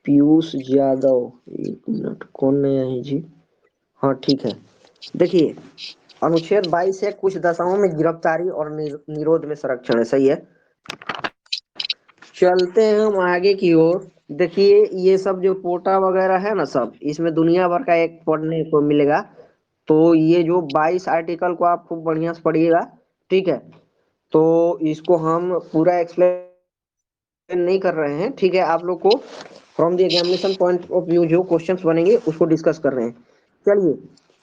Speaker 1: पीयूष यादव, एक मिनट, कौन नया है जी। हाँ ठीक है, देखिए अनुच्छेद 22 है कुछ दशाओं में गिरफ्तारी और निरोध में संरक्षण है, सही है। चलते हैं हम आगे की ओर। देखिए ये सब जो पोटा वगैरह है ना, सब इसमें दुनिया भर का एक पढ़ने को मिलेगा। तो ये जो 22 आर्टिकल को आप खूब बढ़िया से पढ़िएगा, ठीक है। तो इसको हम पूरा एक्सप्लेन नहीं कर रहे हैं, ठीक है। आप लोग को from the examination point of view जो क्वेश्चंस बनेंगे उसको डिस्कस कर रहे हैं। चलिए,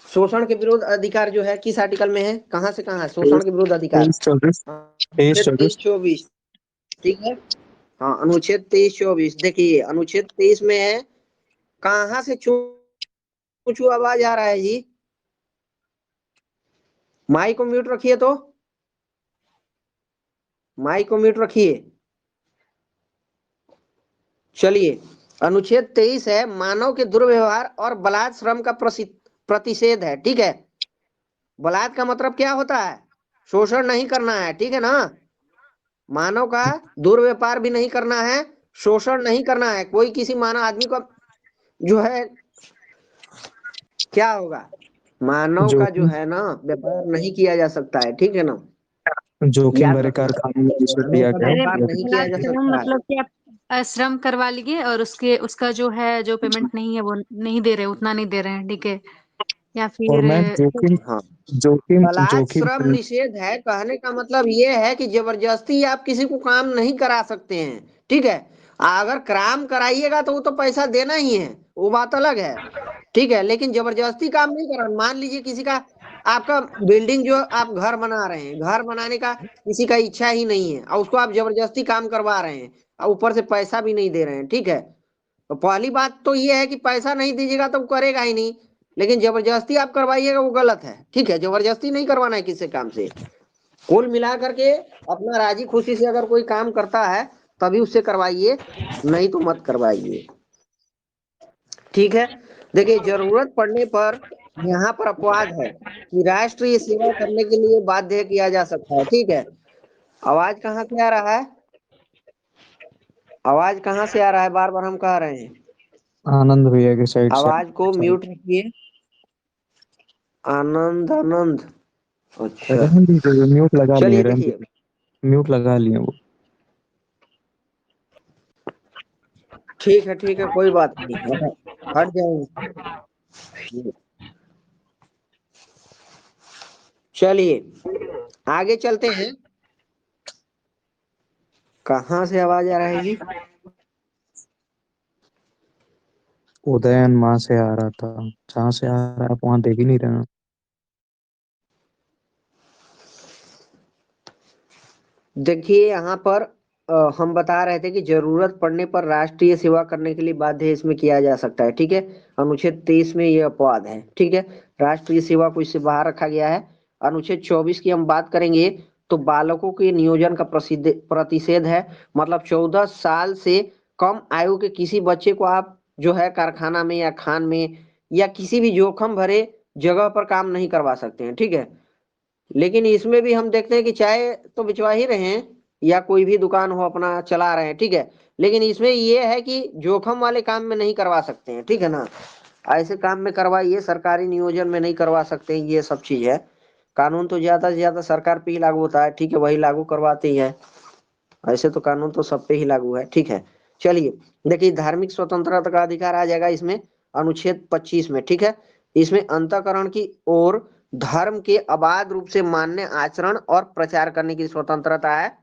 Speaker 1: शोषण के विरुद्ध अधिकार जो है किस आर्टिकल में है, कहाँ से कहाँ है शोषण के विरुद्ध अधिकार।
Speaker 2: 23, 24, 23,
Speaker 1: 23, 24, ठीक है। हाँ अनुच्छेद 23, 24, देखिए अनुच्छेद 23 में है, कहाँ से चू चू आवाज आ रहा है जी। माइक को म्यूट रखिए, तो माइक को म्यूट रखिए। चलिए अनुच्छेद 23 है मानव के दुर्व्यवहार और बलात् श्रम का प्रतिषेध है, ठीक है। बलात् का मतलब क्या होता है, शोषण नहीं करना है, ठीक है ना। मानव का दुर्व्यापार भी नहीं करना है, शोषण नहीं करना है। कोई किसी मानव आदमी को जो है क्या होगा, मानव का जो
Speaker 2: जोखिम
Speaker 1: है ना व्यापार नहीं किया जा सकता है, ठीक है ना।
Speaker 2: जोखिम
Speaker 1: याद
Speaker 2: भरे
Speaker 1: रखना,
Speaker 2: कारखानों में रिश्वत
Speaker 1: मानव
Speaker 2: लिया
Speaker 1: का
Speaker 2: गया।
Speaker 7: अरे
Speaker 1: व्यापार नहीं किया जा
Speaker 7: श्रम
Speaker 1: सकता है।
Speaker 7: मतलब कि आप श्रम करवा लिए और उसका जो है जो पेमेंट नहीं है वो नहीं दे रहे, उतना नहीं दे रहे हैं, ठीक है, या
Speaker 2: और
Speaker 7: फिर
Speaker 2: मैं जोखिम
Speaker 1: हाँ,
Speaker 2: जोखिम
Speaker 1: बलात्
Speaker 2: जोखिम
Speaker 1: श्रम निषेध है। कहने का मतलब ये है कि जबरदस्ती आप किसी को काम नहीं करा सकते हैं, ठीक है। अगर काम कराइएगा तो वो तो पैसा देना ही है, वो बात अलग है, ठीक है। लेकिन जबरदस्ती काम नहीं करा। मान लीजिए किसी का, आपका बिल्डिंग जो आप घर बना रहे हैं, घर बनाने का किसी का इच्छा ही नहीं है और उसको आप जबरदस्ती काम करवा रहे हैं और ऊपर से पैसा भी नहीं दे रहे हैं, ठीक है। तो पहली बात तो ये है कि पैसा नहीं दीजिएगा तो वो करेगा ही नहीं। लेकिन जबरदस्ती आप करवाइएगा वो गलत है, ठीक है। जबरदस्ती नहीं करवाना है किसी काम से। कुल मिला करके अपना राजी खुशी से अगर कोई काम करता है तभी उससे करवाइए, नहीं तो मत करवाइए, ठीक है। देखिए, जरूरत पड़ने पर यहाँ पर अपवाद है कि राष्ट्रीय सेवा करने के लिए बाध्य किया जा सकता है, ठीक है। आवाज कहाँ से आ रहा है? आवाज कहाँ से आ रहा है? बार बार हम कह रहे हैं,
Speaker 2: आनंद भैया के साइड से।
Speaker 1: आवाज को म्यूट रखिए। आनंद, आनंद, अच्छा,
Speaker 2: रहने दीजिए, म्यूट लगा लिए,
Speaker 1: चलिए
Speaker 2: रहने
Speaker 1: देखिए,
Speaker 2: दीजिए, म्यूट लगा लिए वो।
Speaker 1: ठीक है, कोई बात नहीं, हट जाएंगे। चलिए आगे चलते हैं। कहाँ से आवाज आ रहा है जी?
Speaker 2: उदयन माँ से आ रहा था, जहाँ से आ रहा है आप वहाँ देख ही नहीं रहे हैं।
Speaker 1: देखिए यहाँ पर हम बता रहे थे कि जरूरत पड़ने पर राष्ट्रीय सेवा करने के लिए बाध्य इसमें किया जा सकता है, ठीक है। अनुच्छेद 23 में यह अपवाद है, ठीक है। राष्ट्रीय सेवा को इससे बाहर रखा गया है। अनुच्छेद 24 की हम बात करेंगे तो बालकों के नियोजन का प्रतिषेध है। मतलब 14 साल से कम आयु के किसी बच्चे को आप जो है कारखाना में या खान में या किसी भी जोखिम भरे जगह पर काम नहीं करवा सकते हैं, ठीक है। लेकिन इसमें भी हम देखते हैं कि चाय तो बिचवा ही रहे हैं या कोई भी दुकान हो अपना चला रहे हैं, ठीक है। लेकिन इसमें ये है कि जोखिम वाले काम में नहीं करवा सकते हैं, ठीक है ना। ऐसे काम में करवाइए, सरकारी नियोजन में नहीं करवा सकते हैं, ये सब चीज है। कानून तो ज्यादा से ज्यादा सरकार पे ही लागू होता है, ठीक है, वही लागू करवाती है। ऐसे तो कानून तो सब पे ही लागू है, ठीक है। चलिए देखिए, धार्मिक स्वतंत्रता का अधिकार आ जाएगा इसमें अनुच्छेद 25 में, ठीक है। इसमें अंतःकरण की ओर धर्म के अबाध रूप से मान्य आचरण और प्रचार करने की स्वतंत्रता है।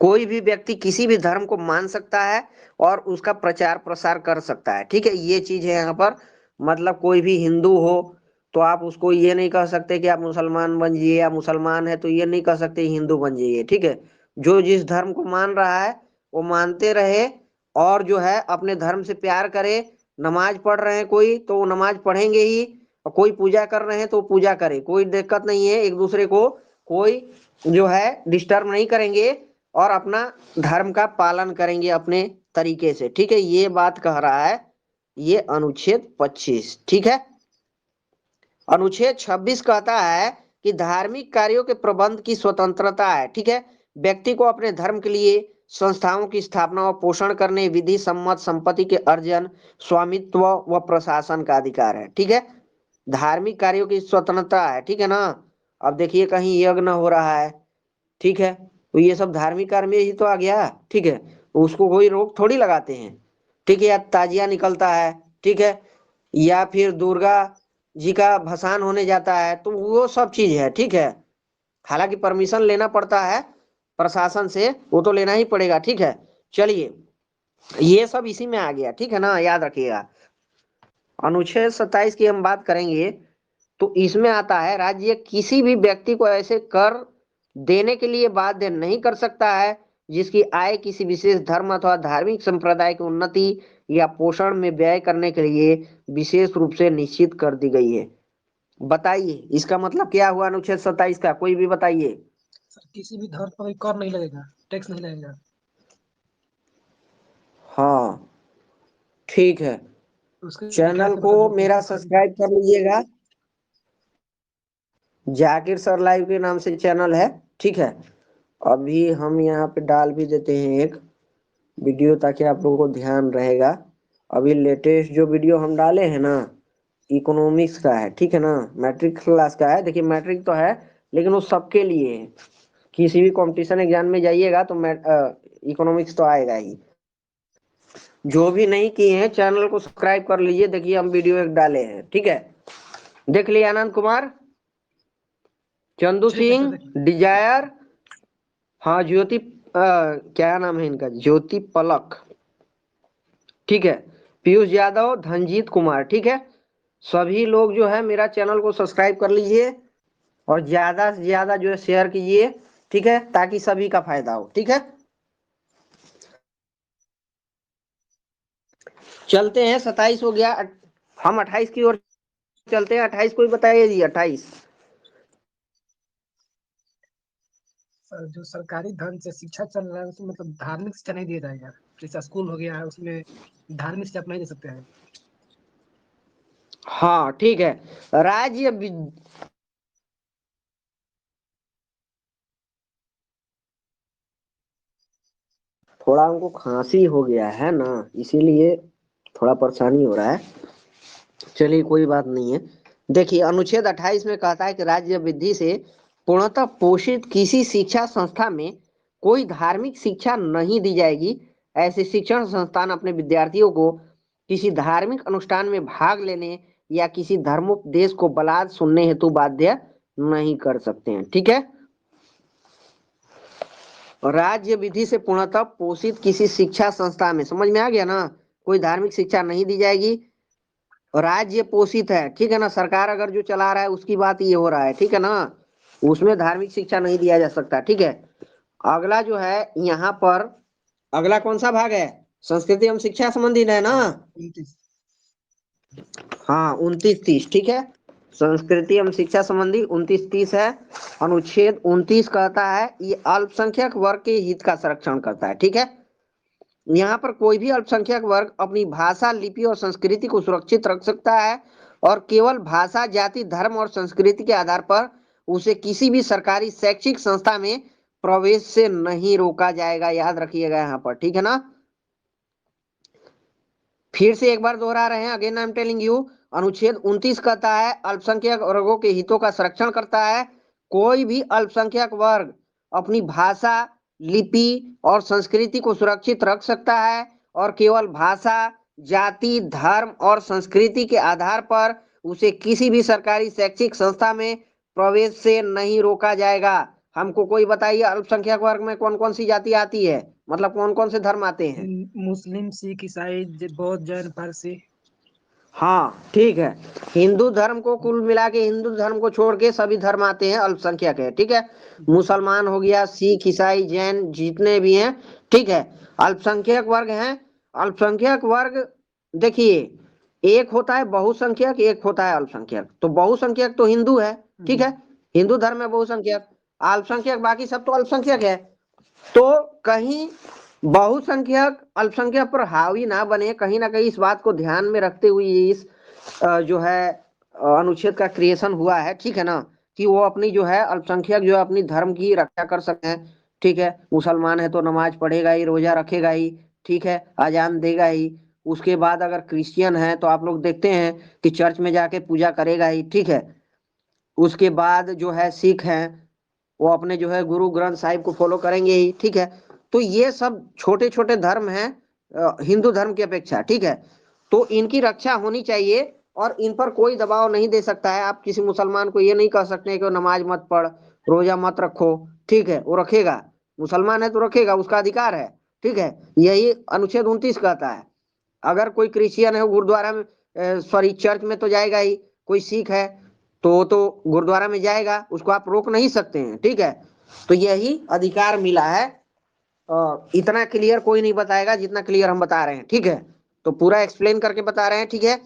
Speaker 1: कोई भी व्यक्ति किसी भी धर्म को मान सकता है और उसका प्रचार प्रसार कर सकता है, ठीक है। ये चीज है यहाँ पर। मतलब कोई भी हिंदू हो तो आप उसको ये नहीं कह सकते कि आप मुसलमान बन जाइए, या मुसलमान है तो ये नहीं कह सकते हिंदू बन जाइए, ठीक है। जो जिस धर्म को मान रहा है वो मानते रहे और जो है अपने धर्म से प्यार करे। नमाज पढ़ रहे हैं कोई तो वो नमाज पढ़ेंगे ही, और कोई पूजा कर रहे हैं तो पूजा करे, कोई दिक्कत नहीं है। एक दूसरे को कोई जो है डिस्टर्ब नहीं करेंगे और अपना धर्म का पालन करेंगे अपने तरीके से, ठीक है। ये बात कह रहा है ये अनुच्छेद 25, ठीक है। अनुच्छेद 26 कहता है कि धार्मिक कार्यों के प्रबंध की स्वतंत्रता है, ठीक है। व्यक्ति को अपने धर्म के लिए संस्थाओं की स्थापना और पोषण करने, विधि सम्मत संपत्ति के अर्जन, स्वामित्व व प्रशासन का अधिकार है, ठीक है। धार्मिक कार्यों की स्वतंत्रता है, ठीक है ना। अब देखिए कहीं यज्ञ हो रहा है, ठीक है, तो ये सब धार्मिक कार्य में ही तो आ गया, ठीक है। उसको कोई रोक थोड़ी लगाते हैं, ठीक है। या ताजिया निकलता है, ठीक है, या फिर दुर्गा जी का भसान होने जाता है, तो वो सब चीज है, ठीक है। हालांकि परमिशन लेना पड़ता है प्रशासन से, वो तो लेना ही पड़ेगा, ठीक है। चलिए ये सब इसी में आ गया, ठीक है ना, याद रखिएगा। अनुच्छेद 27 की हम बात करेंगे तो इसमें आता है राज्य किसी भी व्यक्ति को ऐसे कर देने के लिए बाध्य नहीं कर सकता है जिसकी आय किसी विशेष धर्म अथवा धार्मिक संप्रदाय की उन्नति या पोषण में व्यय करने के लिए विशेष रूप से निश्चित कर दी गई है। बताइए इसका मतलब क्या हुआ अनुच्छेद 27 का, कोई भी बताइए।
Speaker 8: किसी भी धर्म पर कर नहीं लगेगा, टैक्स नहीं लगेगा।
Speaker 1: हाँ ठीक है,
Speaker 8: उसके
Speaker 1: चैनल को मेरा सब्सक्राइब कर लीजिएगा। जाकिर सर लाइव के नाम से चैनल है, ठीक है। अभी हम यहाँ पे डाल भी देते हैं एक वीडियो ताकि आप लोगों को ध्यान रहेगा। अभी लेटेस्ट जो वीडियो हम डाले हैं ना, इकोनॉमिक्स का है, ठीक है ना, मैट्रिक क्लास का है। देखिए मैट्रिक तो है लेकिन वो सबके लिए है। किसी भी कंपटीशन एग्जाम में जाइएगा तो इकोनॉमिक्स तो आएगा ही। जो भी नहीं किए हैं चैनल को सब्सक्राइब कर लीजिए। देखिए हम वीडियो एक डाले हैं, ठीक है। देख लिया आनंद कुमार, चंदू
Speaker 8: ठीक है सर,
Speaker 1: सिंह,
Speaker 8: देखिए।
Speaker 1: डिजायर, हाँ ज्योति, क्या नाम है इनका, ज्योति पलक, ठीक है, पीयूष यादव, धनजीत कुमार, ठीक है। सभी लोग जो है मेरा चैनल को सब्सक्राइब कर लीजिए और ज्यादा से ज्यादा जो है शेयर कीजिए, ठीक है, ताकि सभी का फायदा हो, ठीक है। चलते हैं, 27 हो गया, हम 28 की ओर चलते हैं। 28 कोई बताइए जी, 28।
Speaker 8: सर जो सरकारी धन से शिक्षा चल रहा है उसमें मतलब धार्मिक शिक्षा नहीं दिया जाएगा। जैसा स्कूल हो गया है उसमें धार्मिक शिक्षा आप नहीं दे सकते हैं।
Speaker 1: हाँ ठीक है, राज्य थोड़ा उनको खांसी हो गया है ना, इसीलिए थोड़ा परेशानी हो रहा है। चलिए कोई बात नहीं है। देखिए अनुच्छेद 28 में कहता है कि राज्य विधि से पूर्णतः पोषित किसी शिक्षा संस्था में कोई धार्मिक शिक्षा नहीं दी जाएगी। ऐसे शिक्षण संस्थान अपने विद्यार्थियों को किसी धार्मिक अनुष्ठान में भाग लेने या किसी धर्मोपदेश को बलात् सुनने हेतु बाध्य नहीं कर सकते हैं, ठीक है। राज्य विधि से पूर्णतः पोषित किसी शिक्षा संस्था में, समझ में आ गया ना, कोई धार्मिक शिक्षा नहीं दी जाएगी। राज्य पोषित है, ठीक है ना, सरकार अगर जो चला रहा है उसकी बात ये हो रहा है, ठीक है ना, उसमें धार्मिक शिक्षा नहीं दिया जा सकता, ठीक है। अगला जो है यहाँ पर, अगला कौन सा भाग है, संस्कृति एवं शिक्षा संबंधी है ना।
Speaker 8: 29।
Speaker 1: हाँ 29-30, ठीक है, संस्कृति एवं शिक्षा संबंधी 29-30 है। अनुच्छेद 29 कहता है ये अल्पसंख्यक वर्ग के हित का संरक्षण करता है, ठीक है। यहाँ पर कोई भी अल्पसंख्यक वर्ग अपनी भाषा, लिपि और संस्कृति को सुरक्षित रख सकता है और केवल भाषा, जाति, धर्म और संस्कृति के आधार पर उसे किसी भी सरकारी शैक्षिक संस्था में प्रवेश से नहीं रोका जाएगा, याद रखिएगा यहाँ पर, ठीक है ना। फिर से एक बार दोहरा रहे हैं, again I am telling you, अनुच्छेद 29 कहता है अल्पसंख्यक वर्गों के हितों का संरक्षण करता है। कोई भी अल्पसंख्यक वर्ग अपनी भाषा, लिपि और संस्कृति को सुरक्षित रख सकता है और केवल भाषा, जाति, धर्म और संस्कृति के आधार पर उसे किसी भी सरकारी शैक्षिक संस्था में प्रवेश से नहीं रोका जाएगा। हमको कोई बताइए अल्पसंख्यक वर्ग में कौन कौन सी जाति आती है, मतलब कौन कौन से धर्म आते हैं।
Speaker 8: मुस्लिम, सिख, ईसाई, बौद्ध, जैन, पारसी।
Speaker 1: हाँ ठीक है, हिंदू धर्म को कुल मिला के, हिंदू धर्म को छोड़ के सभी धर्म आते हैं, अल्पसंख्यक है, ठीक है। मुसलमान हो गया, सिख, ईसाई, जैन, जितने भी हैं, ठीक है, अल्पसंख्यक वर्ग हैं। अल्पसंख्यक वर्ग देखिए, एक होता है बहुसंख्यक, एक होता है अल्पसंख्यक। तो बहुसंख्यक तो हिंदू है, ठीक है, हिंदू धर्म में बहुसंख्यक, अल्पसंख्यक बाकी सब तो अल्पसंख्यक है। तो कहीं बहुसंख्यक अल्पसंख्यक पर हावी ना बने, कहीं ना कहीं इस बात को ध्यान में रखते हुए इस जो है अनुच्छेद का क्रिएशन हुआ है, ठीक है ना, कि वो अपनी जो है अल्पसंख्यक जो है अपनी धर्म की रक्षा कर सकते हैं, ठीक है। मुसलमान है तो नमाज पढ़ेगा ही, रोजा रखेगा ही, ठीक है, अजान देगा ही। उसके बाद अगर क्रिश्चियन है तो आप लोग देखते हैं कि चर्च में जाके पूजा करेगा ही, ठीक है। उसके बाद जो है सिख हैं, वो अपने जो है गुरु ग्रंथ साहिब को फॉलो करेंगे ही, ठीक है। तो ये सब छोटे छोटे धर्म हैं हिंदू धर्म की अपेक्षा, ठीक है। तो इनकी रक्षा होनी चाहिए और इन पर कोई दबाव नहीं दे सकता है। आप किसी मुसलमान को ये नहीं कह सकते कि वो नमाज मत पढ़, रोजा मत रखो, ठीक है, वो रखेगा, मुसलमान है तो रखेगा, उसका अधिकार है, ठीक है। यही अनुच्छेद 29 कहता है। अगर कोई क्रिश्चियन है वो गुरुद्वारा में, सॉरी चर्च में तो जाएगा ही, कोई सिख है तो गुरुद्वारा में जाएगा, उसको आप रोक नहीं सकते हैं, ठीक है। तो यही अधिकार मिला है। इतना क्लियर कोई नहीं बताएगा जितना क्लियर हम बता रहे हैं, ठीक है। तो पूरा एक्सप्लेन करके बता रहे हैं, ठीक है।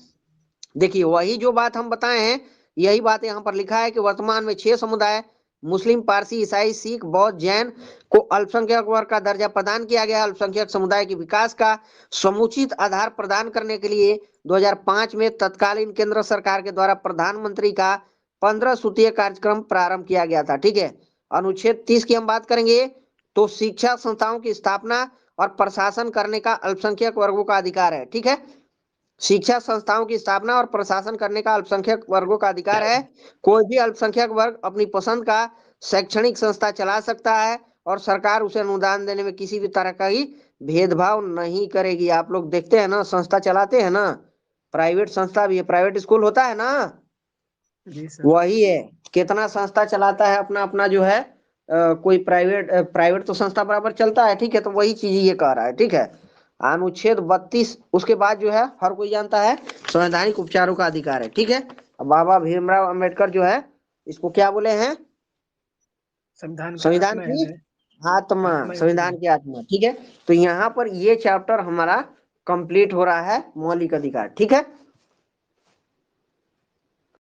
Speaker 1: देखिए वही जो बात हम बताए हैं, यही बात यहाँ पर लिखा है कि वर्तमान में 6 समुदाय, मुस्लिम, पारसी, ईसाई, सिख, बौद्ध, जैन को अल्पसंख्यक वर्ग का दर्जा प्रदान किया गया। अल्पसंख्यक समुदाय के विकास का समुचित आधार प्रदान करने के लिए 2005 में तत्कालीन केंद्र सरकार के द्वारा प्रधानमंत्री का 15 सूत्रीय कार्यक्रम प्रारंभ किया गया था, ठीक है। अनुच्छेद 30 की हम बात करेंगे तो शिक्षा संस्थाओं की स्थापना और प्रशासन करने का अल्पसंख्यक वर्गों का अधिकार है, ठीक है। शिक्षा संस्थाओं की स्थापना और प्रशासन करने का अल्पसंख्यक वर्गों का अधिकार है। कोई भी अल्पसंख्यक वर्ग अपनी पसंद का शैक्षणिक संस्था चला सकता है और सरकार उसे अनुदान देने में किसी भी तरह का ही भेदभाव नहीं करेगी। आप लोग देखते हैं ना, संस्था चलाते हैं ना, प्राइवेट संस्था भी है, प्राइवेट स्कूल होता है ना,
Speaker 8: जी सर।
Speaker 1: वही है। कितना संस्था चलाता है अपना अपना जो है कोई प्राइवेट तो संस्था बराबर चलता है, ठीक है। तो वही चीज ये कह रहा है, ठीक है। अनुच्छेद 32 उसके बाद जो है हर कोई जानता है संवैधानिक उपचारों का अधिकार है, ठीक है। अब बाबा भीमराव अंबेडकर जो है इसको क्या बोले हैं?
Speaker 8: संविधान का
Speaker 1: संविधान
Speaker 8: आत्मा
Speaker 1: की
Speaker 8: है।
Speaker 1: आत्मा,
Speaker 8: आत्मा
Speaker 1: संविधान की आत्मा, ठीक है। तो यहाँ पर ये चैप्टर हमारा कंप्लीट हो रहा है, मौलिक अधिकार, ठीक है।